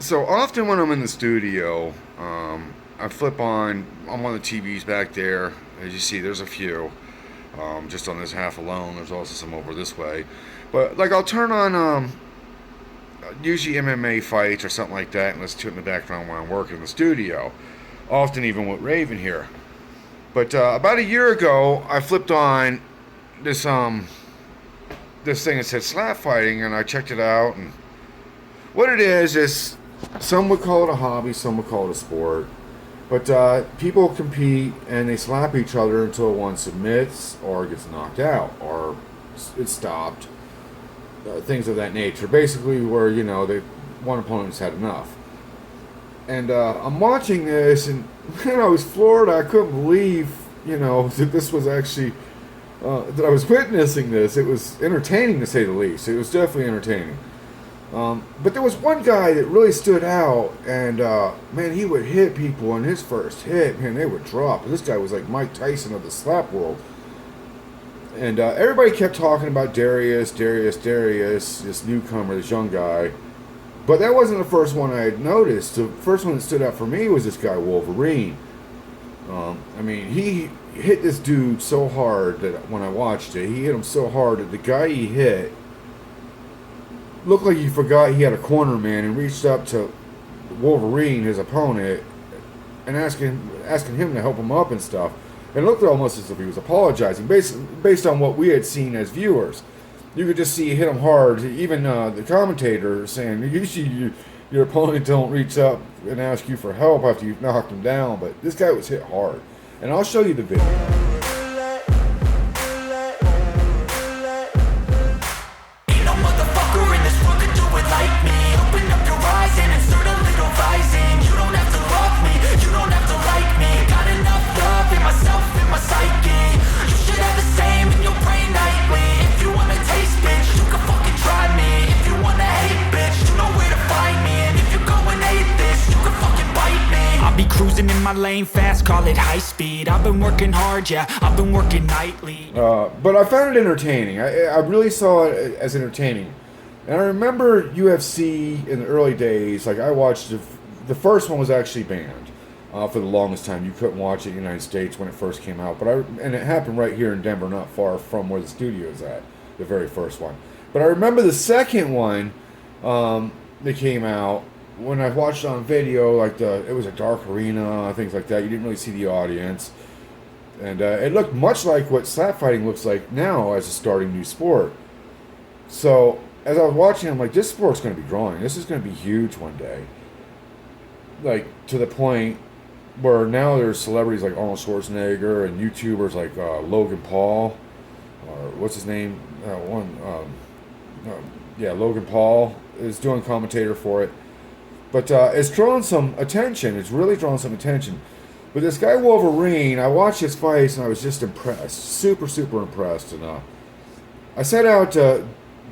So often when I'm in the studio, I flip on one of the TVs back there. As you see, there's a few. Just on this half alone. There's also some over this way. But like I'll turn on usually MMA fights or something like that, and listen to it in the background when I'm working in the studio. Often even with Raven here. But about a year ago, I flipped on this this thing that said slap fighting, and I checked it out. And what it is some would call it a hobby, some would call it a sport. But people compete and they slap each other until one submits or gets knocked out or it's stopped. Things of that nature. Basically, where one opponent's had enough. And I'm watching this, and man, I was floored. I couldn't believe, that this was actually that I was witnessing this. It was entertaining to say the least. It was definitely entertaining. But there was one guy that really stood out, and man, he would hit people on his first hit. Man, they would drop. This guy was like Mike Tyson of the slap world. And everybody kept talking about Darius, this newcomer, this young guy. But that wasn't the first one I had noticed. The first one that stood out for me was this guy, Wolverine. He hit this dude so hard that when I watched it, he hit him so hard that the guy he hit looked like he forgot he had a corner man and reached up to Wolverine, his opponent, and asking him to help him up and stuff. And it looked almost as if he was apologizing, based on what we had seen as viewers. You could just see he hit him hard. Even the commentator saying, usually your opponent don't reach up and ask you for help after you've knocked him down, but this guy was hit hard. And I'll show you the video. Cruising in my lane fast, call it high speed. I've been working hard, yeah, I've been working nightly. But I found it entertaining. I really saw it as entertaining. And I remember UFC in the early days, like I watched the first one was actually banned for the longest time. You couldn't watch it in the United States when it first came out. And it happened right here in Denver, not far from where the studio is at, the very first one. But I remember the second one that came out, when I watched it on video, like it was a dark arena, things like that. You didn't really see the audience, and it looked much like what slap fighting looks like now as a starting new sport. So as I was watching, I'm like, this sport's going to be growing. This is going to be huge one day. Like to the point where now there's celebrities like Arnold Schwarzenegger and YouTubers like Logan Paul, or what's his name? Logan Paul is doing commentator for it. But it's drawn some attention. It's really drawn some attention. But this guy Wolverine, I watched his fights and I was just impressed. Super, super impressed. And I set out to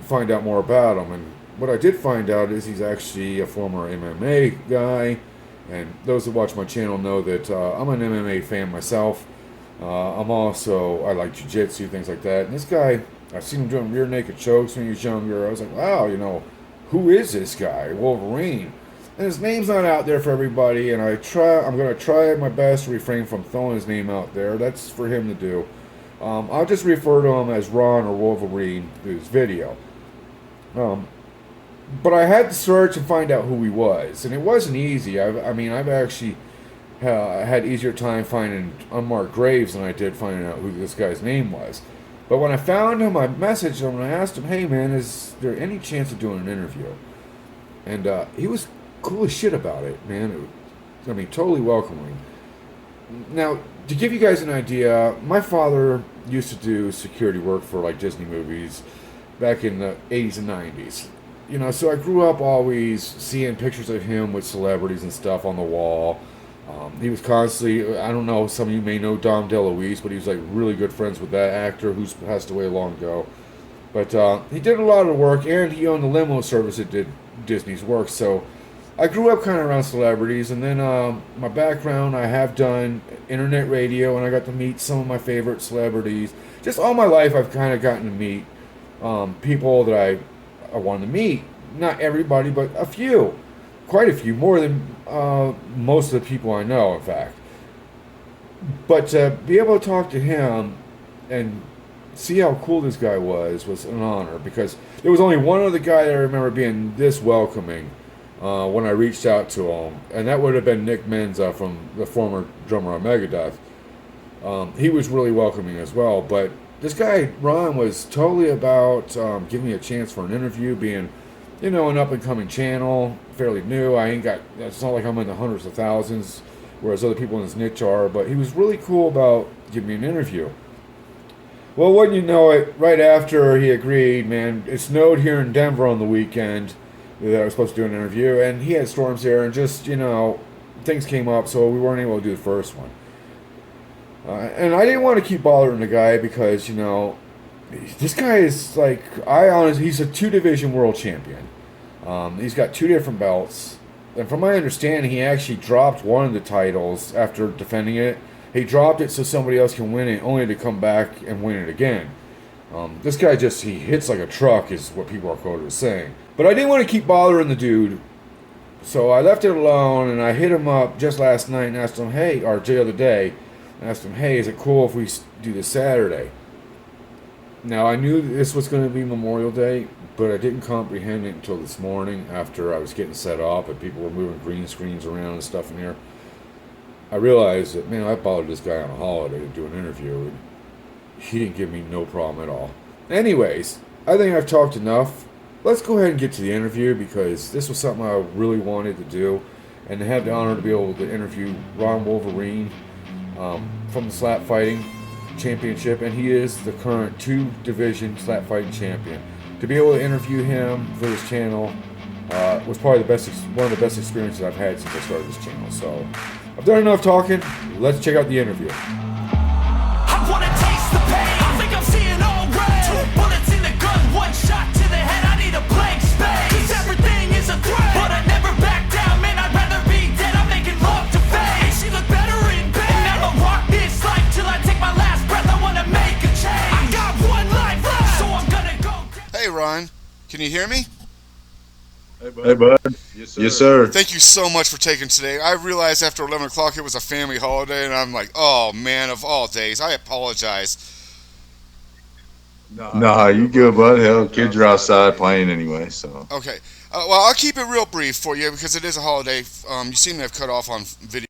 find out more about him. And what I did find out is he's actually a former MMA guy. And those that watch my channel know that I'm an MMA fan myself. I like jiu-jitsu, things like that. And this guy, I've seen him doing rear naked chokes when he was younger. I was like, wow, who is this guy, Wolverine? And his name's not out there for everybody, and I'm going to try my best to refrain from throwing his name out there. That's for him to do. I'll just refer to him as Ron or Wolverine through this video. But I had to search and find out who he was, and it wasn't easy. I've actually had easier time finding unmarked graves than I did finding out who this guy's name was. But when I found him, I messaged him and I asked him, hey man, is there any chance of doing an interview? And he was cool as shit about it, man. Totally welcoming. Now, to give you guys an idea, my father used to do security work for like Disney movies back in the 80s and 90s. So I grew up always seeing pictures of him with celebrities and stuff on the wall. He was constantly, I don't know, some of you may know Dom DeLuise, but he was like really good friends with that actor who's passed away long ago. But he did a lot of work, and he owned the limo service that did Disney's work, so I grew up kind of around celebrities, and then my background, I have done internet radio, and I got to meet some of my favorite celebrities. Just all my life, I've kind of gotten to meet people that I wanted to meet. Not everybody, but a few. quite a few, more than most of the people I know, in fact. But to be able to talk to him and see how cool this guy was an honor because there was only one other guy that I remember being this welcoming when I reached out to him, and that would have been Nick Menza from the former drummer on Megadeth. He was really welcoming as well, but this guy Ron was totally about giving me a chance for an interview, being, an up and coming channel, fairly new. I ain't got. It's not like I'm in the hundreds of thousands, whereas other people in this niche are. But he was really cool about giving me an interview. Well, wouldn't you know it, right after he agreed, man, it snowed here in Denver on the weekend that I was supposed to do an interview, and he had storms there, and just, things came up, so we weren't able to do the first one. And I didn't want to keep bothering the guy because, this guy is like, he's a two-division world champion. He's got two different belts. And from my understanding, he actually dropped one of the titles after defending it. He dropped it so somebody else can win it, only to come back and win it again. This guy he hits like a truck, is what people are quoted as saying. But I didn't want to keep bothering the dude, so I left it alone, and I hit him up just last night and asked him, or the other day, and asked him, hey, is it cool if we do this Saturday? Now, I knew this was going to be Memorial Day, but I didn't comprehend it until this morning after I was getting set up and people were moving green screens around and stuff in here. I realized that, man, I bothered this guy on a holiday to do an interview, and he didn't give me no problem at all. Anyways, I think I've talked enough. Let's go ahead and get to the interview because this was something I really wanted to do, and to have the honor to be able to interview Ron Wolverine from the Slap Fighting Championship, and he is the current two-division slap fighting champion. To be able to interview him for this channel was probably one of the best experiences I've had since I started this channel. So I've done enough talking. Let's check out the interview. I wanna taste the pain. I think I'm seeing all red. 2 bullets in the gun, 1 shot to the head. I need a blank space. 'Cause everything is a threat, but I never back down. Man, I'd rather be dead. I'm making love to fame. And she look better in bed. And I'ma rock this life till I take my last breath. I wanna make a change. I got 1 life left, so I'm gonna go. Hey, Ron, can you hear me? Hey, bud. Yes, sir. Thank you so much for taking today. I realized after 11 o'clock it was a family holiday, and I'm like, oh, man, of all days, I apologize. Nah, you good, bud. Hell, kids are outside playing anyway, so. Okay. Well, I'll keep it real brief for you because it is a holiday. You seem to have cut off on video.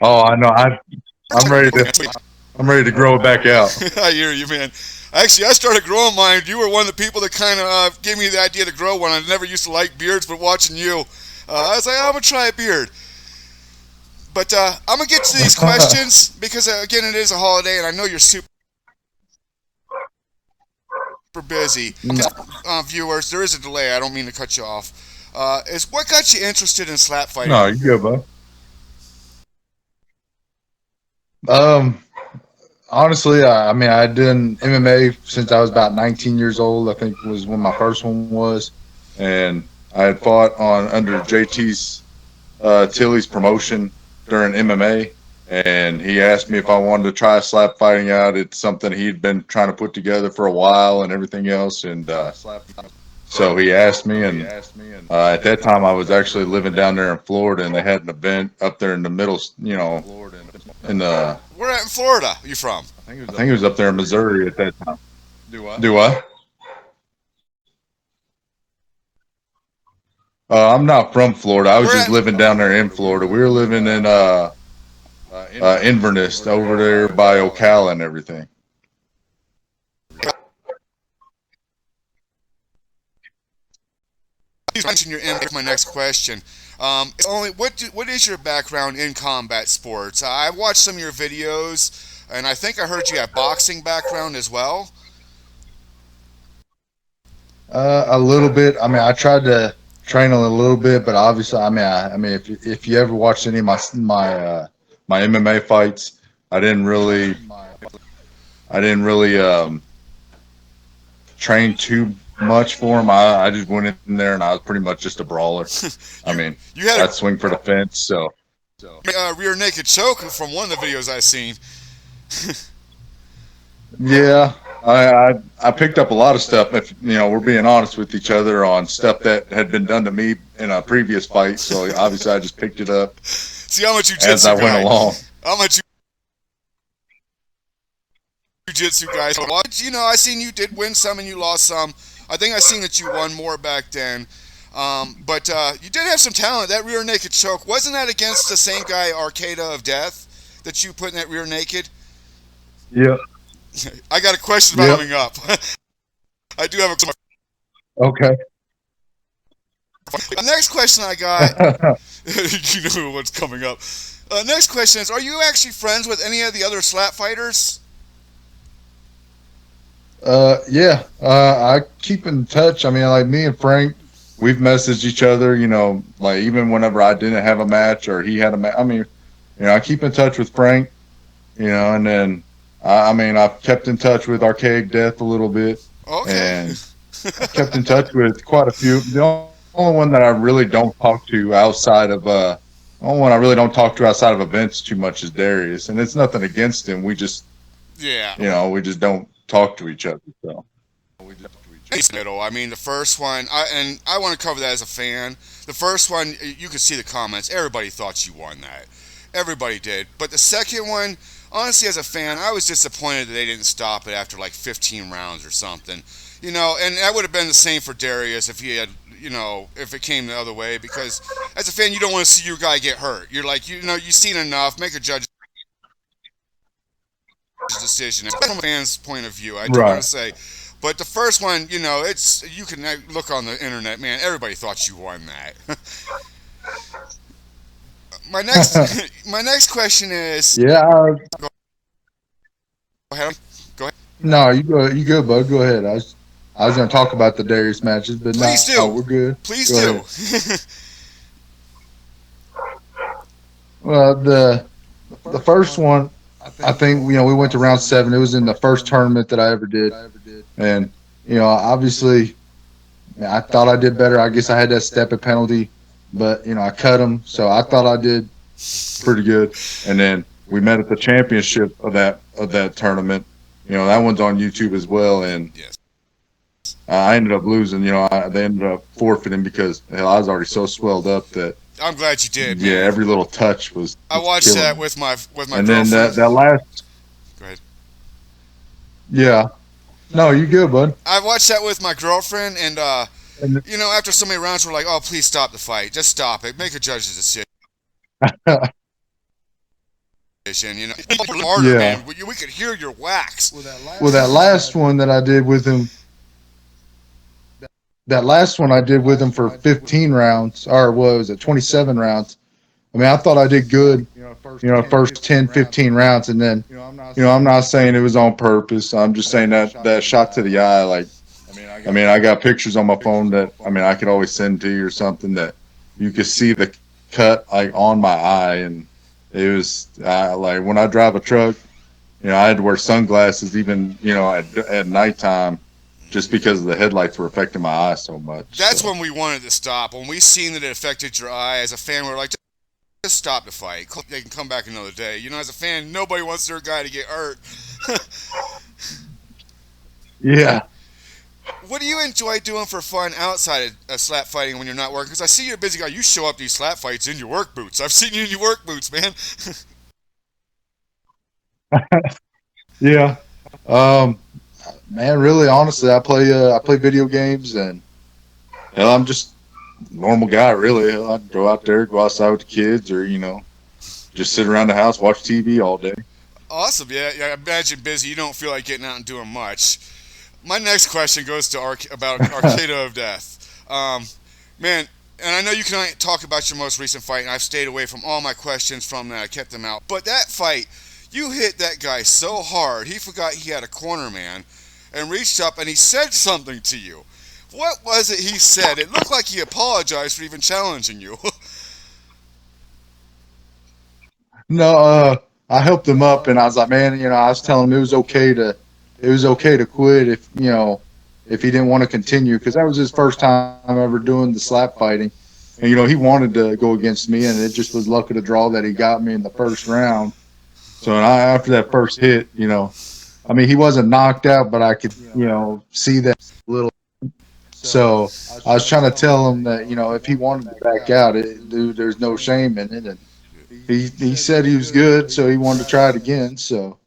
Oh, I know. I'm ready to grow it back out. I hear you, man. Actually, I started growing mine. You were one of the people that kind of gave me the idea to grow one. I never used to like beards, but watching you, I was like, I'm going to try a beard. But I'm going to get to these questions because, again, it is a holiday, and I know you're super busy. Viewers, there is a delay. I don't mean to cut you off. Is what got you interested in slap fighting? No, you good, bud. Honestly, I'd done MMA since I was about 19 years old. I think was when my first one was, and I had fought under JT's Tilly's promotion during MMA, and he asked me if I wanted to try slap fighting out. It's something he'd been trying to put together for a while and everything else, and so he asked me, and at that time I was actually living down there in Florida, and they had an event up there in the middle, in the. Where at in Florida are you from? I think it was up there in Missouri at that time. Do I? I'm not from Florida. I was just living down there in Florida. We were living in Inverness over there by Ocala and everything. Please mention your image. My next question. What is your background in combat sports? I watched some of your videos, and I think I heard you have boxing background as well. A little bit. I tried to train a little bit, but obviously, if you ever watched any of my MMA fights, I didn't really train too much for him. I just went in there and I was pretty much just a brawler. I'd swing for the fence. So Rear naked choke from one of the videos I've seen. Yeah, I picked up a lot of stuff. If we're being honest with each other on stuff that had been done to me in a previous fight, so obviously I just picked it up See, I'm a as I jujitsu went guy. along. I'm a jujitsu guy. So, I seen you did win some and you lost some. I think I seen that you won more back then. But you did have some talent. That rear naked choke, wasn't that against the same guy, Arcada of Death, that you put in that rear naked? Yep. I got a question about Yep. coming up. I do have a Okay. The next question I got, you know what's coming up. Next question is, are you actually friends with any of the other slap fighters? Yeah. I keep in touch. I mean, like me and Frank, we've messaged each other. Like even whenever I didn't have a match or he had a match. I mean, I keep in touch with Frank. And then I mean, I've kept in touch with Archaic Death a little bit, Okay. and kept in touch with quite a few. The only one that I really don't talk to outside of only one I really don't talk to outside of events too much is Darius, and it's nothing against him. We just Yeah. we just don't talk to each other. So Middle. I mean, the first one, I want to cover that as a fan. The first one, you could see the comments. Everybody thought you won that. Everybody did. But the second one, honestly, as a fan, I was disappointed that they didn't stop it after like 15 rounds or something. And that would have been the same for Darius if he had, if it came the other way. Because as a fan, you don't want to see your guy get hurt. You're like, you've seen enough. Make a judge's decision. From a fan's point of view, I do want to say. But the first one, you can look on the internet, man. Everybody thought you won that. my next question is. yeah. Go ahead. No, you go, bud. Go ahead. I was going to talk about the Darius matches, but Please do. No, we're good. Please go do. Well, the first one, I think we went to round 7. It was in the first tournament that I ever did, and obviously, I thought I did better. I guess I had that step-up penalty, but I cut him, so I thought I did pretty good. And then we met at the championship of that tournament. That one's on YouTube as well, and Yes. I ended up losing. They ended up forfeiting because I was already so swelled up that. I'm glad you did. Yeah, Man. every little touch was. I watched that me. with my And girlfriend. then that last. Go ahead. Yeah. No, you good, bud. I watched that with my girlfriend, and after so many rounds, we're like, "Oh, please stop the fight. Just stop it. Make a judge's decision." Harder, Yeah. man. We could hear your wax. Well, that last one that I did with him. That last one I did with him for 15 rounds, or what was it, 27 rounds. I mean, I thought I did good, first 10, 15 rounds. And then, I'm not saying it was on purpose. I'm just saying that shot to the eye, like, I mean, I got pictures on my phone that, I could always send to you or something that you could see the cut, like, on my eye. And it was, like, when I drive a truck, I had to wear sunglasses even, at nighttime. Just because the headlights were affecting my eyes so much. That's when we wanted to stop. When we seen that it affected your eye, as a fan, we were like, just stop the fight. They can come back another day. As a fan, nobody wants their guy to get hurt. Yeah. What do you enjoy doing for fun outside of slap fighting when you're not working? Because I see you're a busy guy. You show up to these slap fights in your work boots. I've seen you in your work boots, man. Yeah. Man, really, honestly, I play video games, and I'm just a normal guy, really. I go out there, go outside with the kids, or just sit around the house, watch TV all day. Awesome. Yeah, I imagine busy. You don't feel like getting out and doing much. My next question goes to about Arcada of Death. Man, and I know you can talk about your most recent fight, and I've stayed away from all my questions from that. I kept them out. But that fight, you hit that guy so hard, he forgot he had a corner man and reached up and he said something to you. What was it he said? It looked like he apologized for even challenging you. No, I helped him up, and I was like, man, I was telling him it was okay to quit if he didn't want to continue, because that was his first time ever doing the slap fighting, And he wanted to go against me, and it just was luck of the draw that he got me in the first round. So after that first hit, I mean, he wasn't knocked out, but I could, see that little. So I was trying to tell him that, if he wanted to back out, dude, there's no shame in it. And he said he was good, so he wanted to try it again. So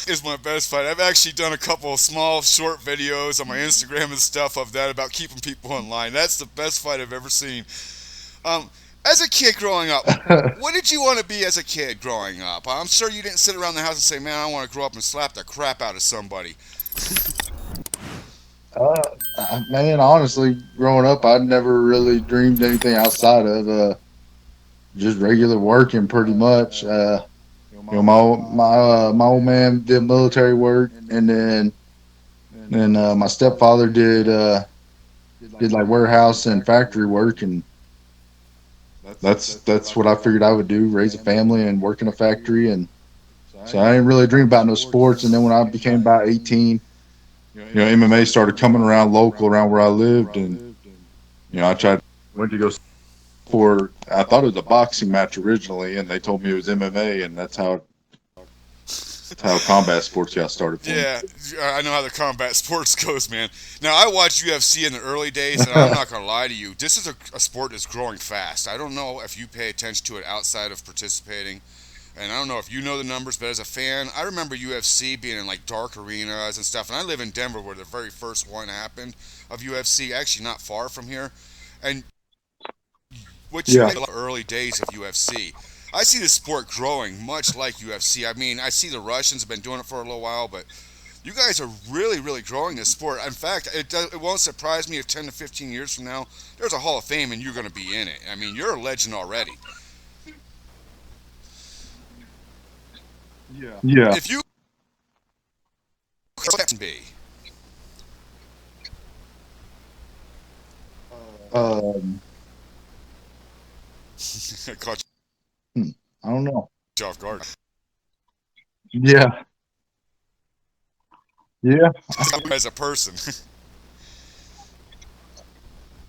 Is my best fight. I've actually done a couple of small, short videos on my Instagram and stuff of that about keeping people in line. That's the best fight I've ever seen. Um, as a kid growing up, what did you want to be as a kid growing up? I'm sure you didn't sit around the house and say, "Man, I want to grow up and slap the crap out of somebody." man, honestly, growing up, I'd never really dreamed anything outside of just regular working, pretty much. My old man did military work, and then my stepfather did like warehouse and factory work, and that's what I figured I would do: raise a family and work in a factory. And so I didn't really dream about no sports. And then when I became about 18, MMA started coming around local, around where I lived, and I tried went to go for. I thought it was a boxing match originally, and they told me it was MMA, and that's how combat sports got started for me. Yeah, I know how the combat sports goes, man. Now, I watched UFC in the early days, and I'm not going to lie to you. This is a sport that's growing fast. I don't know if you pay attention to it outside of participating, and I don't know if you know the numbers, but as a fan, I remember UFC being in like dark arenas and stuff, and I live in Denver where the very first one happened of UFC, actually not far from here, and which Yeah. the early days of UFC. I see the sport growing much like UFC. I mean, I see the Russians have been doing it for a little while, but you guys are really, really growing this sport. In fact, it won't surprise me if 10 to 15 years from now, there's a Hall of Fame and you're going to be in it. I mean, you're a legend already. Yeah. If you be, Um, I caught I don't know. you off guard. Yeah. Yeah. As a person.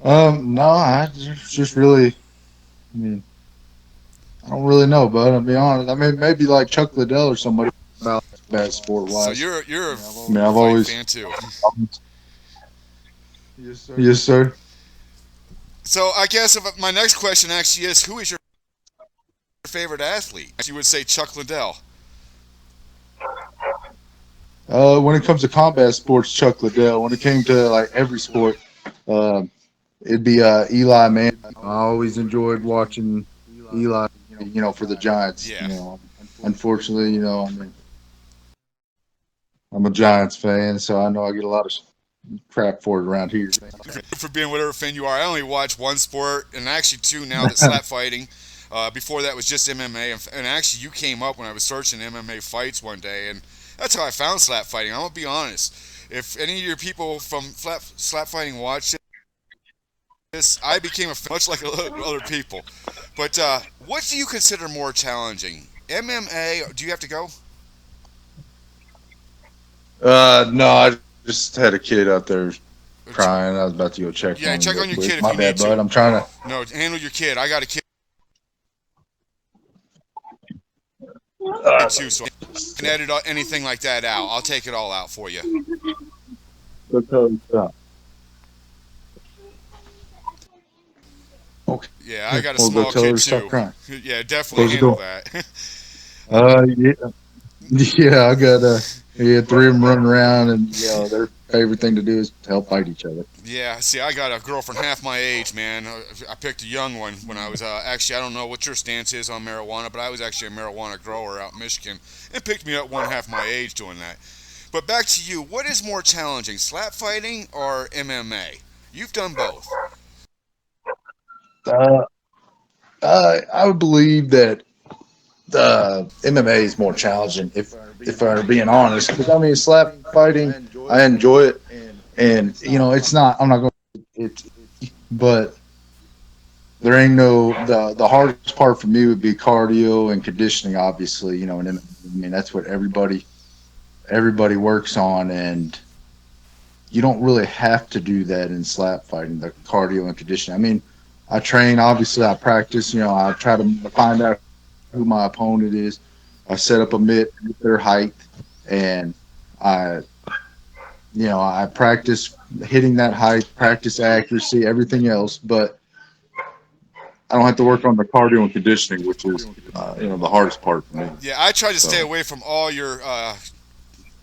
No, I just really. I mean, I don't really know, bud. I'll be honest. I mean, maybe like Chuck Liddell or somebody about bad sport So wise. you're a I mean, I've fight always. fan too. Yes, sir. So I guess my next question actually is, who is your favorite athlete? You would say Chuck Liddell. When it comes to combat sports, Chuck Liddell. When it came to like every sport, um, it'd be Eli Manning. I always enjoyed watching Eli. For the Giants. Yeah. Unfortunately, I mean, I'm a Giants fan, so I know I get a lot of crap for it around here. For being whatever fan you are, I only watch one sport, and actually two now, that's slap fighting. Before that was just MMA, and actually you came up when I was searching MMA fights one day, and that's how I found slap fighting. I'm gonna be honest. If any of your people from slap fighting watch this, I became a fan, much like other people. But what do you consider more challenging? MMA? Do you have to go? No, I just had a kid out there crying. I was about to go check Yeah, on him. check real on your quick. kid if My you bad, need to. bud. I'm trying to. No, handle your kid. I got a kid too, so I can edit anything like that out. I'll take it all out for you. Okay. Yeah, I got a We'll go small tell her kid to stop too. crying. Yeah, definitely Close the handle door. that. Yeah. Yeah, I got three of them running around, and their favorite thing to do is to help fight each other. Yeah, see, I got a girlfriend half my age, man. I picked a young one when I was actually, I don't know what your stance is on marijuana, but I was actually a marijuana grower out in Michigan, and picked me up one half my age doing that. But back to you, what is more challenging, slap fighting or MMA? You've done both. Uh, I would believe that MMA is more challenging, if I'm being honest. Because I mean, slap fighting, I enjoy it, and it's not. I'm not going. It, but there ain't no the hardest part for me would be cardio and conditioning. Obviously, and I mean that's what everybody works on, and you don't really have to do that in slap fighting, the cardio and conditioning. I mean, I train. Obviously, I practice. I try to find out who my opponent is. I set up a mitt at their height, and I, I practice hitting that height, practice accuracy, everything else. But I don't have to work on the cardio and conditioning, which is, the hardest part for me. Yeah, I try to stay So, away from all your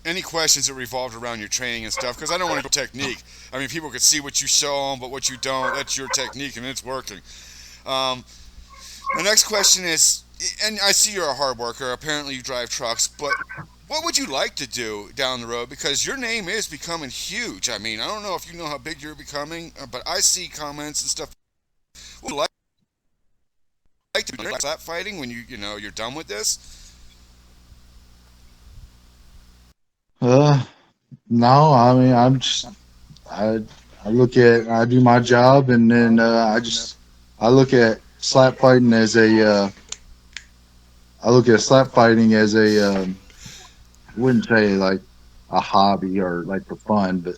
any questions that revolved around your training and stuff because I don't want to go technique. I mean, people could see what you show them, but what you don't, that's your technique and it's working. Um, the next question is, and I see you're a hard worker. Apparently, you drive trucks, but what would you like to do down the road? Because your name is becoming huge. I mean, I don't know if you know how big you're becoming, but I see comments and stuff. Would you like to do slap fighting when you're done with this? uh, no, I mean, I, I do my job, and then I look at slap fighting as I look at slap fighting as I wouldn't say like a hobby or like for fun, but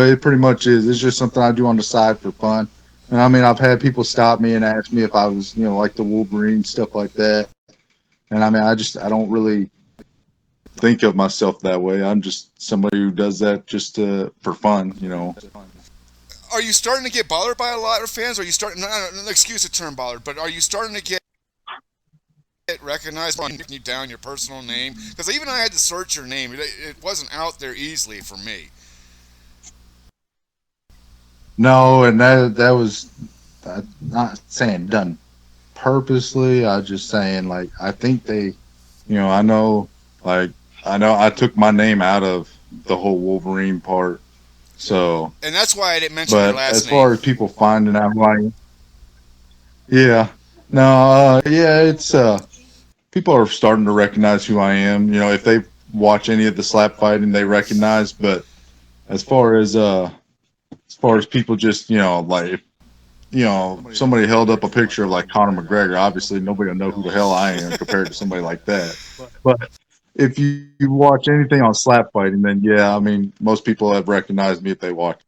it pretty much is. It's just something I do on the side for fun. And I mean, I've had people stop me and ask me if I was, like the Wolverine stuff like that. And I mean, I don't really think of myself that way. I'm just somebody who does that just for fun. Are you starting to get bothered by a lot of fans? Are you starting? No, excuse the term bothered, but are you starting to get recognized by you down your personal name? Because even I had to search your name; it wasn't out there easily for me. No, and that was not saying done purposely. I just saying like I think I know like I know I took my name out of the whole Wolverine part. So, And that's why I didn't mention your but last as name. far as people finding out who I am, yeah, no, yeah, it's people are starting to recognize who I am. If they watch any of the slap fighting, they recognize. But as far as people just like if somebody held up a picture of like Conor McGregor, obviously nobody will know who the hell I am compared to somebody like that. But if you watch anything on slap fighting, then yeah, I mean most people have recognized me if they watch.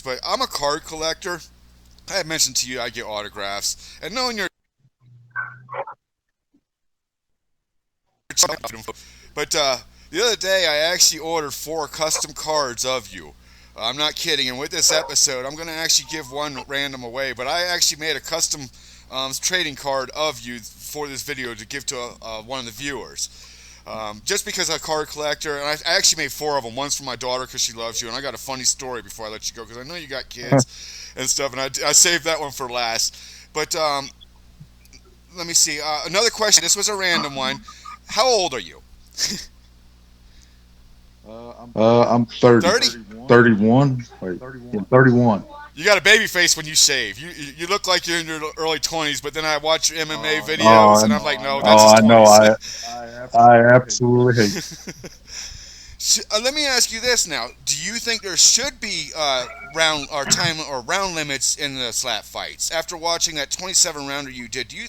But I'm a card collector. I had mentioned to you I get autographs, and knowing you're, but the other day I actually ordered 4 custom cards of you. I'm not kidding. And with this episode, I'm going to actually give one random away. But I actually made a custom trading card of you for this video to give to one of the viewers. Just because I'm a card collector, and I actually made 4 of them. One's for my daughter because she loves you, and I got a funny story before I let you go because I know you got kids and stuff, and I saved that one for last. But let me see. Another question. This was a random one. How old are you? I'm 30, 30? 31, like yeah, 31. You got a baby face when you shave. You look like you're in your early 20s, but then I watch your MMA videos, Oh, and I'm like, no, that's oh, his I know. 20s. I absolutely hate. Let me ask you this now: do you think there should be round or time or round limits in the slap fights? After watching that 27 rounder you did, do you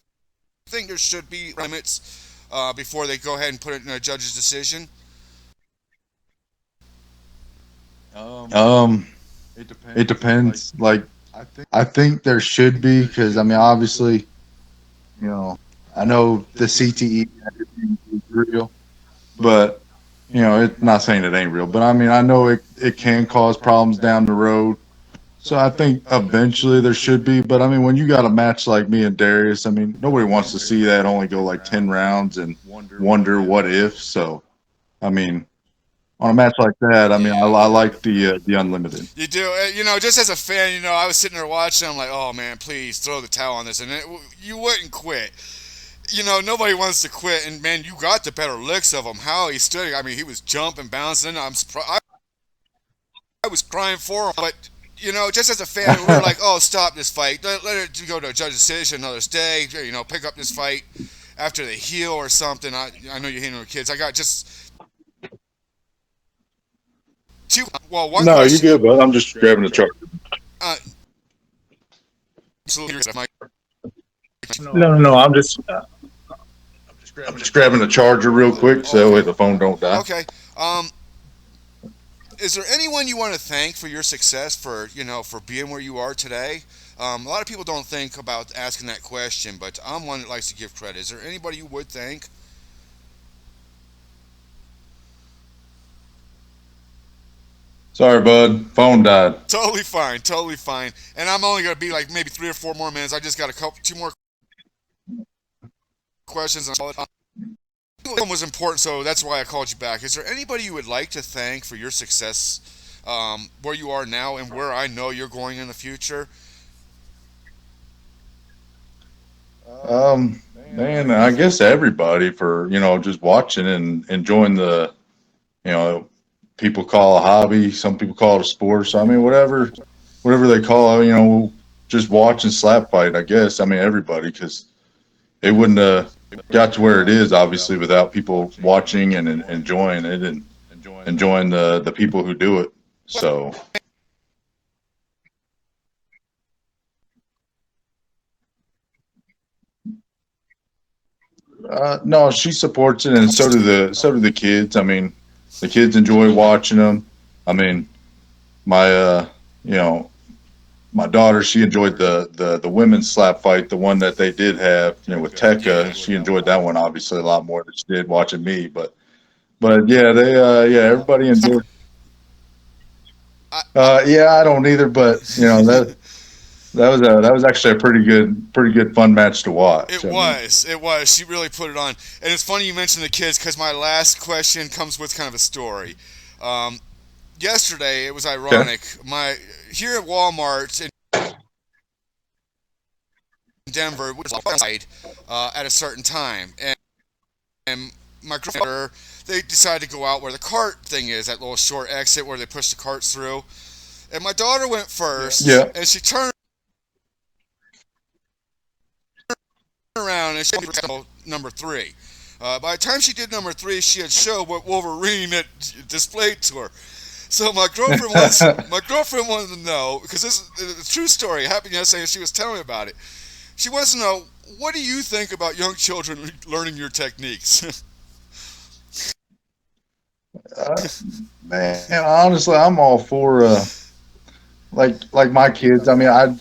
think there should be limits before they go ahead and put it in a judge's decision? Um, it depends. Like, I think there should be because I mean, obviously, you know, I know the CTE is real, but it's not saying it ain't real. But I mean, I know it can cause problems down the road. So I think eventually there should be. But I mean, when you got a match like me and Darius, I mean, nobody wants to see that only go like 10 rounds and wonder what if. So I mean, on a match like that, I mean, Yeah, I like the unlimited. you do. Just as a fan, I was sitting there watching. I'm like, oh man, please throw the towel on this, and you wouldn't quit. Nobody wants to quit, and man, you got the better licks of him. How he stood, I mean, he was jumping, bouncing. I'm surprised. I was crying for him, but just as a fan, we were like, oh, stop this fight. Let it go to a judge's decision another day. Pick up this fight after they heal or something. I know you're hitting with kids. I got just two. Well, one No, you question. good, bud. I'm just grabbing the truck. Uh, absolutely, Mike. No. I'm just grabbing the charger real quick so the phone don't die. Okay. Is there anyone you want to thank for your success, for for being where you are today? A lot of people don't think about asking that question, but I'm one that likes to give credit. Is there anybody you would thank? Sorry, bud. Phone died. Totally fine, totally fine. And I'm only gonna be like maybe 3 or 4 more minutes. I just got a couple, two more questions. And one was important, so that's why I called you back. Is there anybody you would like to thank for your success, where you are now and where I know you're going in the future? Man, I guess everybody for, just watching and enjoying the, you know, people call a hobby, some people call it a sport. So, I mean, whatever they call it, just watching slap fight, I guess. I mean, everybody, because it wouldn't have got to where it is, obviously, without people watching and enjoying it and enjoying the people who do it. So, no, she supports it, and so do the kids. I mean, the kids enjoy watching them. I mean, my you know, my daughter, she enjoyed the women's slap fight, the one that they did have, with Tekka. She enjoyed that one obviously a lot more than she did watching me. But yeah, everybody enjoyed. I, Yeah, I don't either, but that was actually a pretty good fun match to watch. It I mean, was. It was. She really put it on. And it's funny you mentioned the kids because my last question comes with kind of a story. Um, Yesterday, it was okay, ironic. My here at Walmart in Denver was outside at a certain time, and my grandmother, they decided to go out where the cart thing is, that little short exit where they push the carts through. And my daughter went first, yeah, and she turned around and she did number three. By the time she did number three, she had showed what Wolverine had displayed to her. So my girlfriend wanted to know because this is a true story. It happened yesterday, and she was telling me about it. She wants to know, what do you think about young children learning your techniques? uh, man. Honestly, I'm all for like my kids. I mean, I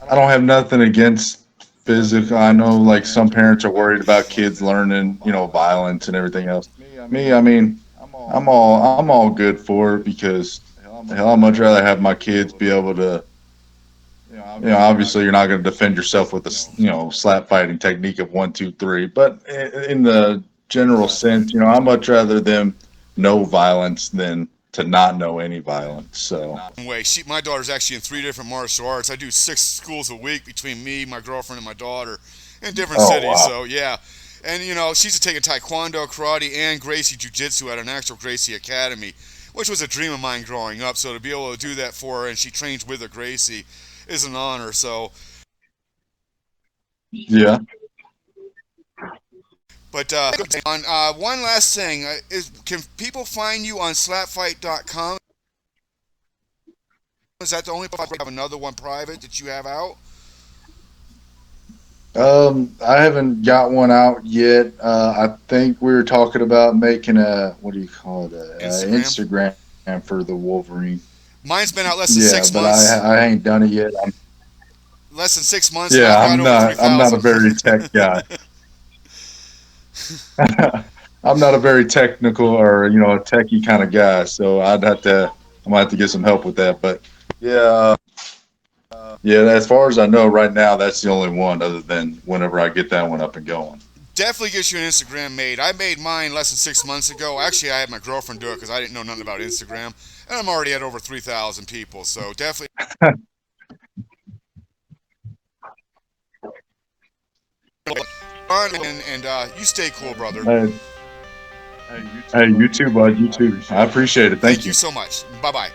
don't have nothing against physical. I know like some parents are worried about kids learning, violence and everything else. Me, I mean, I'm all good for it because hell, I'd much rather have my kids be able to. Obviously you're not going to defend yourself with a slap fighting technique of one, two, three. But in the general sense, I'd much rather them know violence than to not know any violence. So Way, my daughter's actually in 3 different martial arts. I do 6 schools a week between me, my girlfriend, and my daughter in different oh cities. wow, So yeah, and she's taking Taekwondo, karate, and Gracie Jiu-Jitsu at an actual Gracie Academy, which was a dream of mine growing up. So to be able to do that for her, and she trains with a Gracie, is an honor. So, yeah. but on one last thing, is can people find you on slapfight.com? Is that the only place? You have another one private that you have out? I haven't got one out yet. I think we were talking about making a, what do you call it, a Instagram. Instagram for the Wolverine. Mine's been out less than Yeah, six but months. I ain't done it yet. Less than 6 months, and Yeah, I've got I'm over not. I'm not a 3,000. very tech guy. I'm not a very technical or a techie kind of guy. So I might have to get some help with that. But yeah, yeah. As far as I know, right now that's the only one. Other than whenever I get that one up and going. Definitely gets you an Instagram made. I made mine less than 6 months ago. Actually, I had my girlfriend do it because I didn't know nothing about Instagram, and I'm already at over 3,000 people. So definitely. And you stay cool, brother. Hey, hey, you too, bud. You too. I appreciate it. Thank Thank you you. so much. Bye bye.